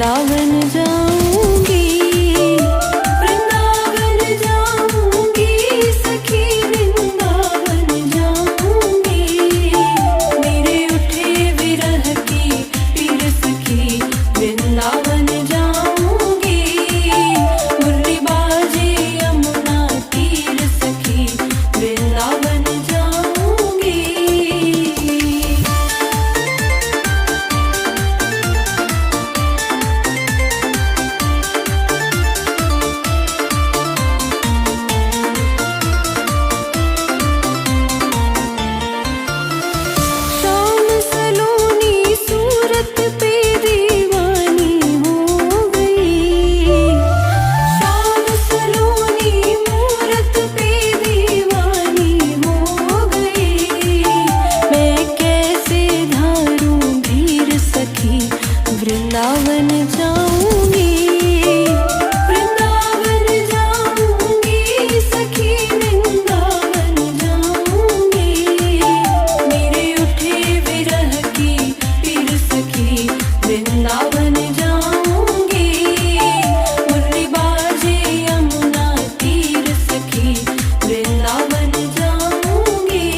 वृंदावन जाऊंगी, वृंदावन जाऊंगी सखी, वृंदावन जाऊंगी। मेरे उठे विरह की पीर सखी, वृंदावन जाऊंगी। मुरली बाजे यमुना तीर सखी, वृंदावन जाऊंगी। शाम सलोनी सूरत पे दीवानी हो गई, शाम सलोनी मूरत पे दीवानी हो गई। मैं कैसे धारूं धीर सखी, वृंदावन जाऊंगी, वृंदावन जाऊंगी सखी, वृंदावन जाऊंगी। मेरे उठे विरह की पीर सखी, वृंदावन जाऊंगी। मुरली बाजे यमुना तीर सखी, वृंदावन जाऊंगी।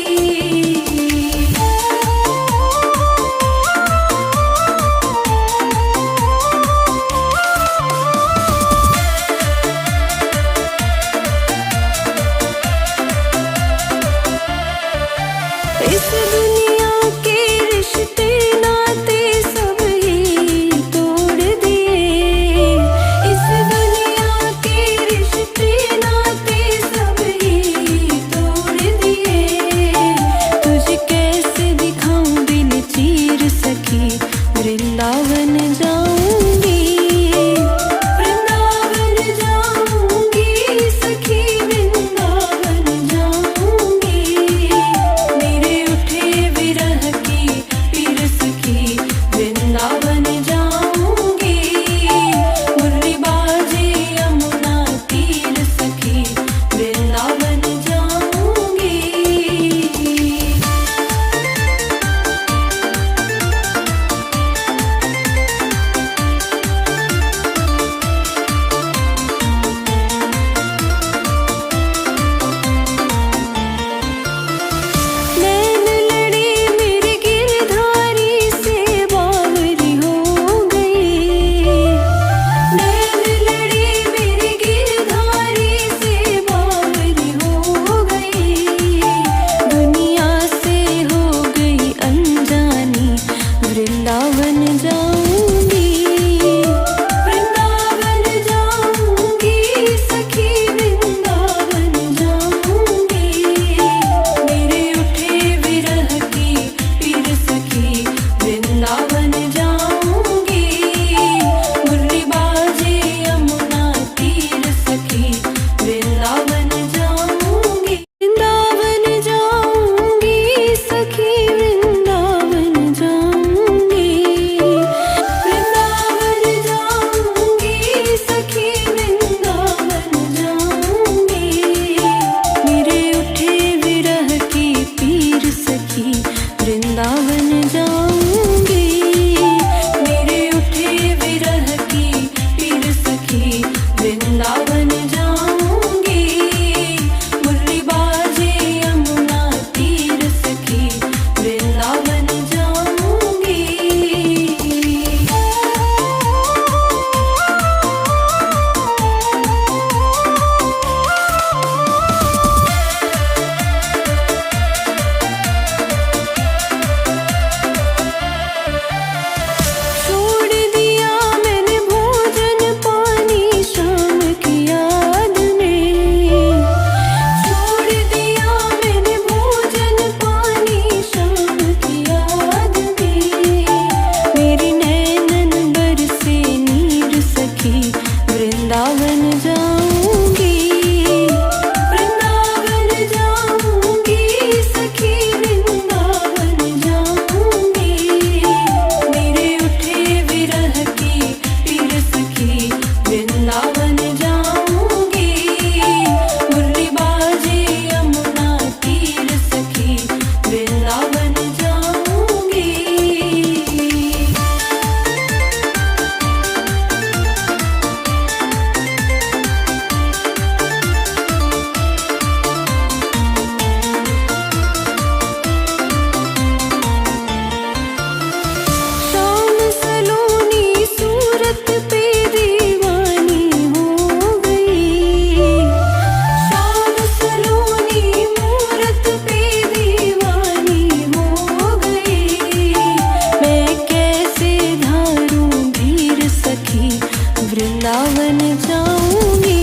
वृंदावन जाऊंगी,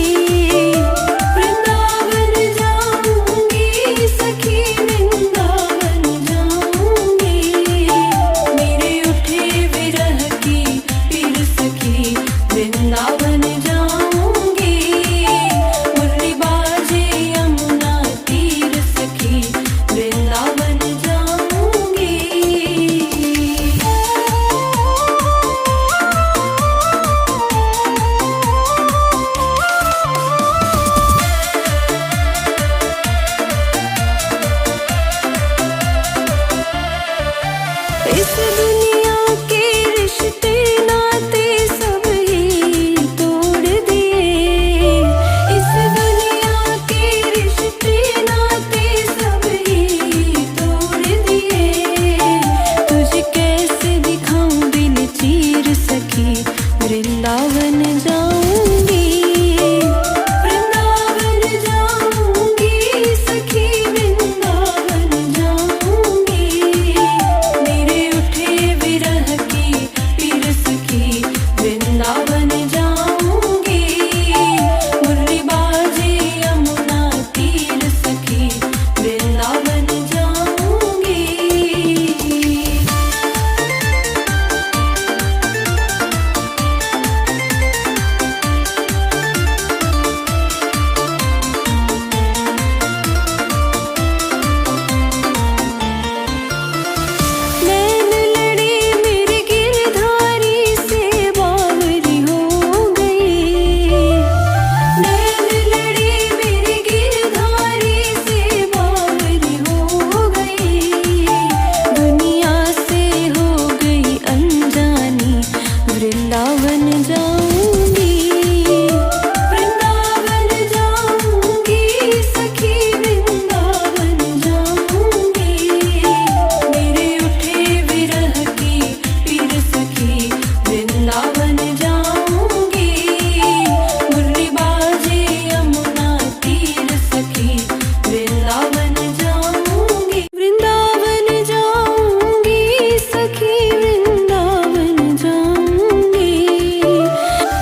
वृंदावन जाऊंगी सखी, वृंदावन जाऊंगी। मेरे उठे विरह की पीर सखी, वृंदावन जाऊंगी। मुरली बाजे यमुना तीर सखी, वृंदावन जाऊंगी। इस दुनिया के रिश्ते नाते सब ही तोड़ दिए, इस दुनिया के रिश्ते नाते सब ही तोड़ दिए। तुझे कैसे दिखाऊं दिल चीर सखी, वृंदावन जाऊंगी, वृंदावन जाऊंगी सखी, वृंदावन जाऊंगी। मेरे उठे विरह की पीर सखी, वृंदावन जाऊंगी। मुरली बाजे यमुना तीर सखी, वृंदावन जाऊंगी। नैन लड़े मेरे गिरधारी से बावरी हो गई, नैन लड़े मेरे गिरधारी से बावरी हो गई। दुनिया से हो गई अनजानी, वृंदावन जाऊंगी, वृंदावन जाऊंगी सखी, वृंदावन जाऊंगी। मेरे उठे विरह की पीर सखी, वृंदावन जाऊंगी। मुरली बाजे यमुना तीर सखी, वृंदावन जाऊंगी। वृंदावन जाऊंगी सखी, वृंदावन जाऊंगी,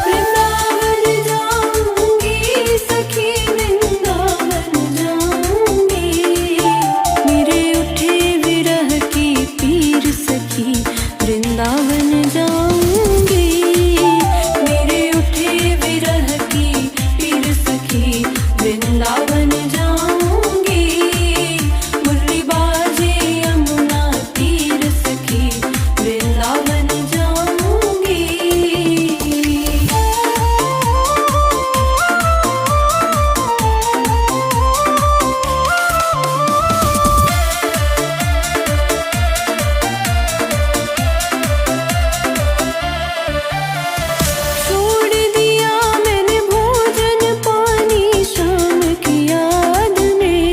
वृंदावन जाऊंगी सखी, वृंदावन जाऊंगी। मेरे उठे विरह की पीर सखी, वृंदावन जाऊंगी। मेरे उठे विरह की पीर सखी, वृंदावन जाऊंगी। मुरली बाजे यमुना तीर सखी, वृंदावन जाऊंगी। छोड़ दिया मैंने भोजन पानी शाम की याद में,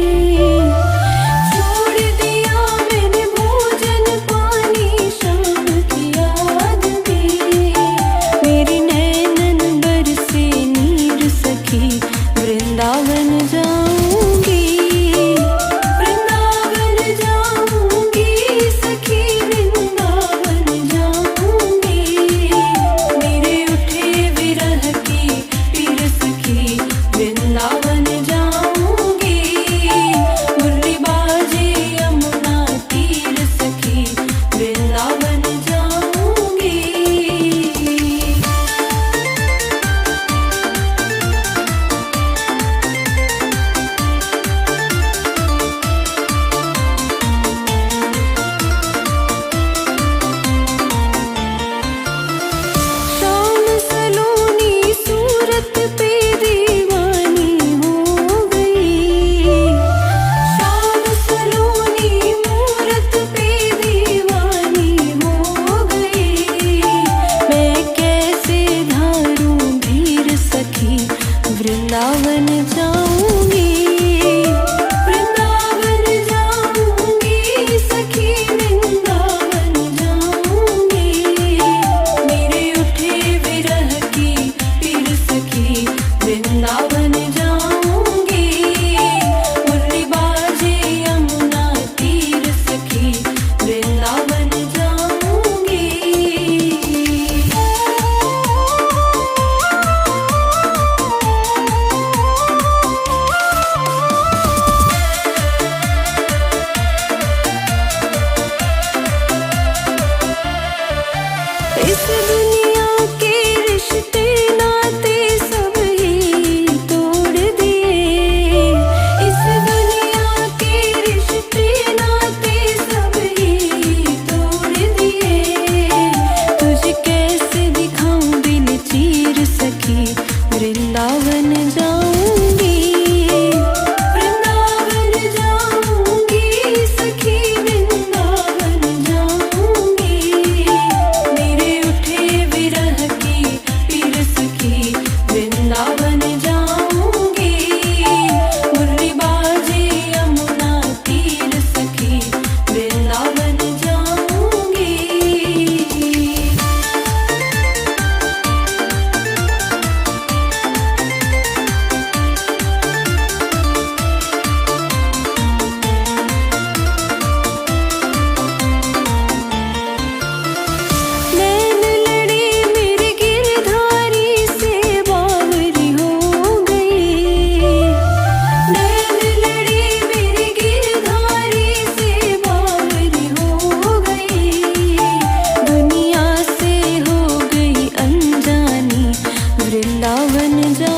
छोड़ दिया मैंने भोजन पानी शाम की याद में। मेरी नैनन बरसे नीर सखी, वृंदावन जाऊंगी, वृंदावन जाऊंगी सखी, वृंदावन जाऊंगी। मेरे उठे विरह की पीर सखी, वृंदावन जाऊंगी। मुरली बाजे यमुना तीर सखी, वृंदावन जाऊंगी। शाम सलोनी सूरत पे दीवानी हो गई, शाम सलोनी मूरत पे दीवानी हो गई। मैं कैसे धारूं धीर सखी, वृंदावन जाऊंगी, वृंदावन जाऊंगी सखी, वृंदावन जाऊंगी। मेरे उठे विरह की पीर सखी, वृंदावन जाऊंगी। मुरली बाजे यमुना तीर सखी, वृंदावन जाऊंगी। वृंदावन जाऊंगी, वृंदावन जाऊंगी सखी वृंदावन जाऊंगी, मेरे उठे विरह की पीर सखी वृंदावन जाऊंगी, मुरली बाजे यमुना तीर सखी वृंदावन जाऊंगी। नैन लड़े मेरे गिरधारी से बावरी हो गई, नैन लड़े मेरे गिरधारी से बावरी हो गई, दुनिया से हो गई अनजानी वृंदावन जा